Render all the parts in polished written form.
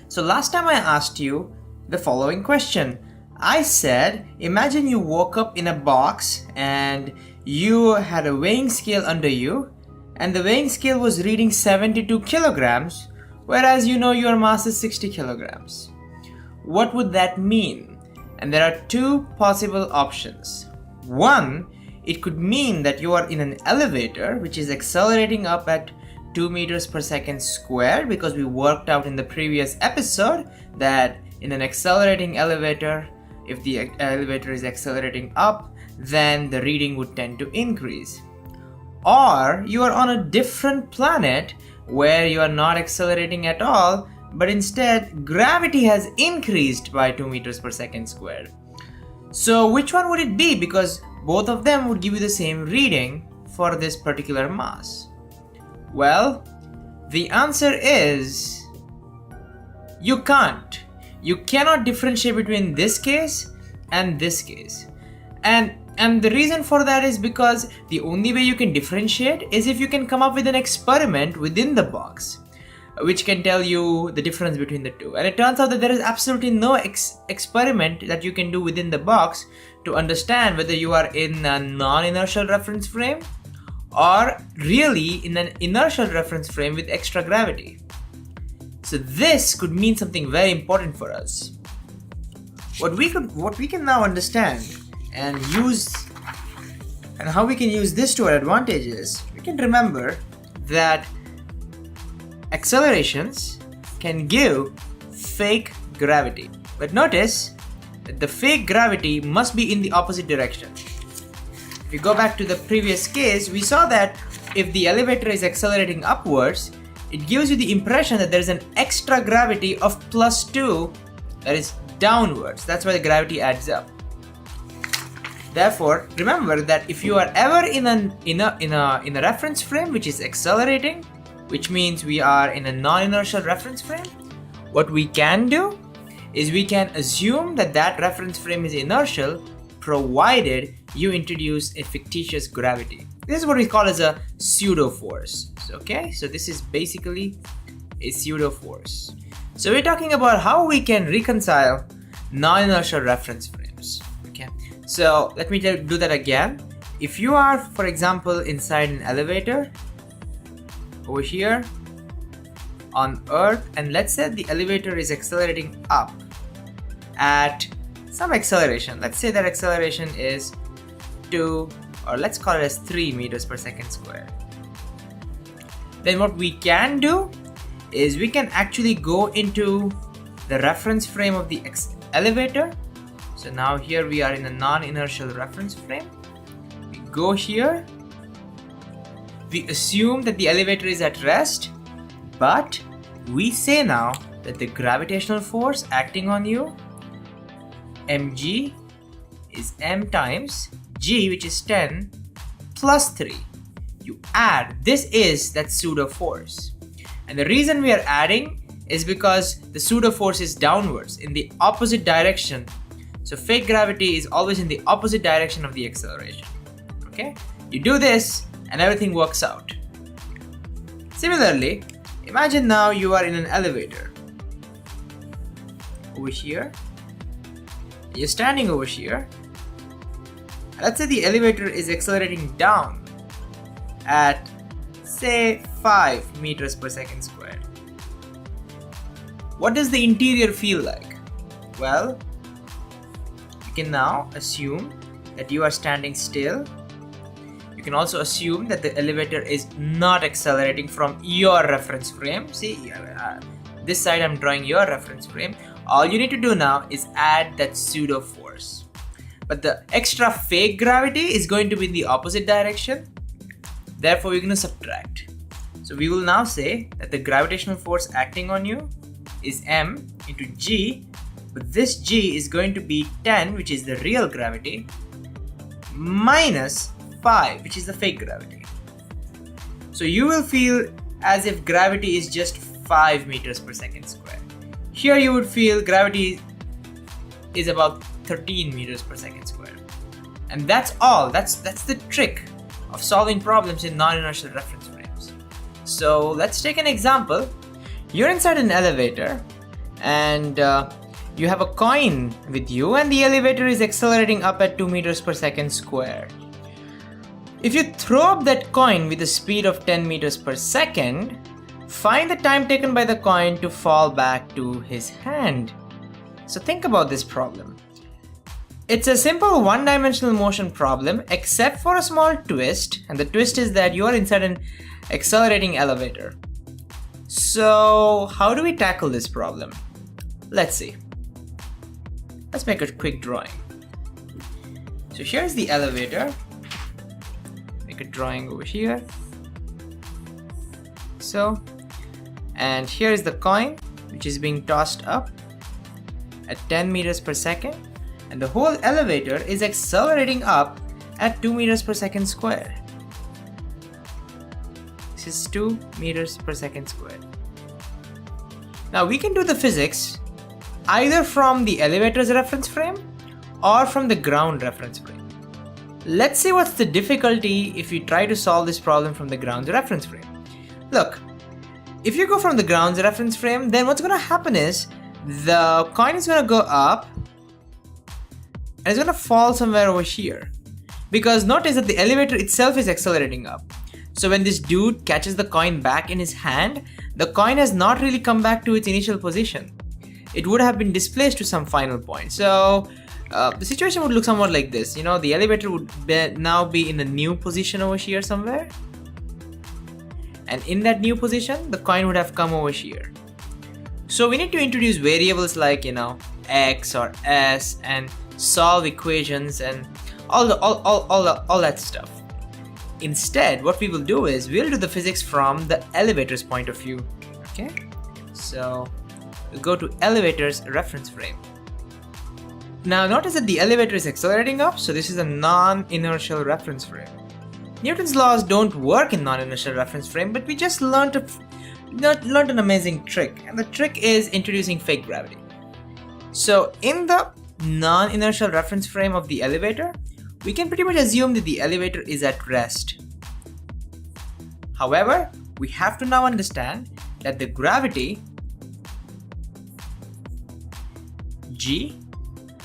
So last time I asked you the following question. I said, imagine you woke up in a box and you had a weighing scale under you, and the weighing scale was reading 72 kilograms, whereas you know your mass is 60 kilograms. What would that mean? And there are two possible options. One, it could mean that you are in an elevator which is accelerating up at 2 meters per second squared, because we worked out in the previous episode that in an accelerating elevator, if the elevator is accelerating up, then the reading would tend to increase. Or you are on a different planet where you are not accelerating at all, but instead gravity has increased by 2 meters per second squared. So which one would it be? Because both of them would give you the same reading for this particular mass. Well, the answer is you can't. You cannot differentiate between this case and this case. And the reason for that is because the only way you can differentiate is if you can come up with an experiment within the box which can tell you the difference between the two. And it turns out that there is absolutely no experiment that you can do within the box to understand whether you are in a non-inertial reference frame or really in an inertial reference frame with extra gravity. So this could mean something very important for us. What we can now understand and use, and how we can use this to our advantage is, we can remember that accelerations can give fake gravity. But notice that the fake gravity must be in the opposite direction. If you go back to the previous case, we saw that if the elevator is accelerating upwards, it gives you the impression that there is an extra gravity of +2 that is downwards. That's why the gravity adds up. Therefore, remember that if you are ever in a reference frame which is accelerating, which means we are in a non-inertial reference frame, what we can do is we can assume that that reference frame is inertial, provided you introduce a fictitious gravity. This is what we call as a pseudo force. Okay, so this is basically a pseudo force. So we're talking about how we can reconcile non-inertial reference frames. Okay, so let me do that again. If you are, for example, inside an elevator over here on Earth, and let's say the elevator is accelerating up at some acceleration. Let's say that acceleration is 2, or let's call it as 3 meters per second squared. Then what we can do is we can actually go into the reference frame of the elevator. So now here we are in a non-inertial reference frame. We go here. We assume that the elevator is at rest, but we say now that the gravitational force acting on you, mg, is m times g, which is 10, plus 3. You add, this is that pseudo force. And the reason we are adding is because the pseudo force is downwards in the opposite direction. So fake gravity is always in the opposite direction of the acceleration. Okay? You do this and everything works out. Similarly, imagine now you are in an elevator. Over here. You're standing over here. Let's say the elevator is accelerating down at, say, 5 meters per second squared. What does the interior feel like? Well, you can now assume that you are standing still. You can also assume that the elevator is not accelerating from your reference frame. See, this side I'm drawing your reference frame. All you need to do now is add that pseudo force. But the extra fake gravity is going to be in the opposite direction. Therefore, we're going to subtract. So we will now say that the gravitational force acting on you is m into g, but this g is going to be 10, which is the real gravity, minus 5, which is the fake gravity. So you will feel as if gravity is just 5 meters per second squared. Here you would feel gravity is about 13 meters per second squared. And that's all. That's the trick of solving problems in non-inertial reference frames. So let's take an example. You're inside an elevator and you have a coin with you, and the elevator is accelerating up at 2 meters per second square. If you throw up that coin with a speed of 10 meters per second, find the time taken by the coin to fall back to his hand. So think about this problem. It's a simple one-dimensional motion problem except for a small twist, and the twist is that you are inside an accelerating elevator. So how do we tackle this problem? Let's see. Let's make a quick drawing. So here's the elevator. Make a drawing over here. So, and here is the coin which is being tossed up at 10 meters per second, and the whole elevator is accelerating up at 2 meters per second square. This is 2 meters per second square. Now we can do the physics either from the elevator's reference frame or from the ground reference frame. Let's see what's the difficulty if you try to solve this problem from the ground's reference frame. Look, if you go from the ground's reference frame, then what's going to happen is the coin is going to go up and it's going to fall somewhere over here, because notice that the elevator itself is accelerating up. So when this dude catches the coin back in his hand, the coin has not really come back to its initial position. It would have been displaced to some final point. So the situation would look somewhat like this. You know, the elevator would now be in a new position over here somewhere. And in that new position, the coin would have come over here. So we need to introduce variables like, you know, x or s, and solve equations and all that stuff. Instead, what we will do is we'll do the physics from the elevator's point of view. Okay, so we'll go to elevator's reference frame. Now notice that the elevator is accelerating up, so this is a non-inertial reference frame. Newton's laws don't work in non-inertial reference frame, but we just learned an amazing trick, and the trick is introducing fake gravity. So in the non-inertial reference frame of the elevator, we can pretty much assume that the elevator is at rest. However, we have to now understand that the gravity G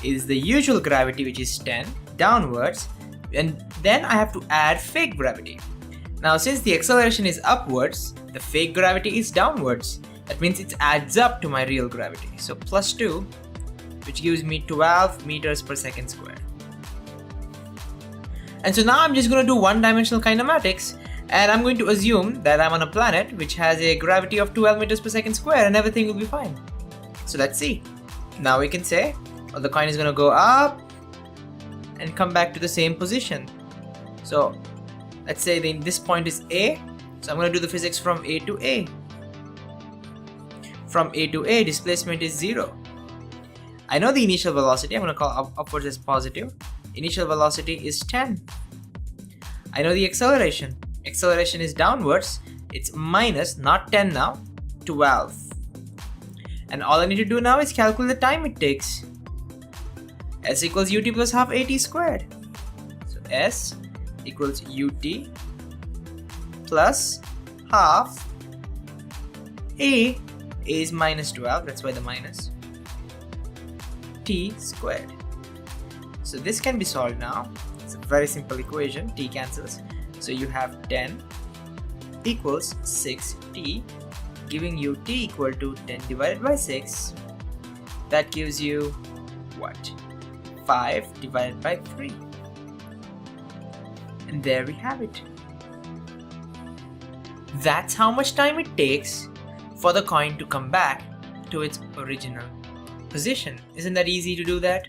is the usual gravity, which is 10 downwards, and then I have to add fake gravity. Now since the acceleration is upwards, the fake gravity is downwards. That means it adds up to my real gravity. So plus 2, which gives me 12 meters per second square. And so now I'm just going to do one-dimensional kinematics, and I'm going to assume that I'm on a planet which has a gravity of 12 meters per second square, and everything will be fine. So let's see. Now we can say, well, the coin is going to go up and come back to the same position. So let's say this point is A, so I'm going to do the physics from A to A. From A to A, displacement is 0. I know the initial velocity, I'm going to call upwards as positive. Initial velocity is 10. I know the acceleration. Acceleration is downwards. It's minus, not 10 now, 12. And all I need to do now is calculate the time it takes. S equals ut plus half at squared. So S equals ut plus half. A is minus 12, that's why the minus. T squared. So this can be solved now. It's a very simple equation. T cancels. So you have 10 equals 6t, giving you t equal to 10 divided by 6. That gives you what? 5 divided by 3. And there we have it. That's how much time it takes for the coin to come back to its original position. Isn't that easy to do that?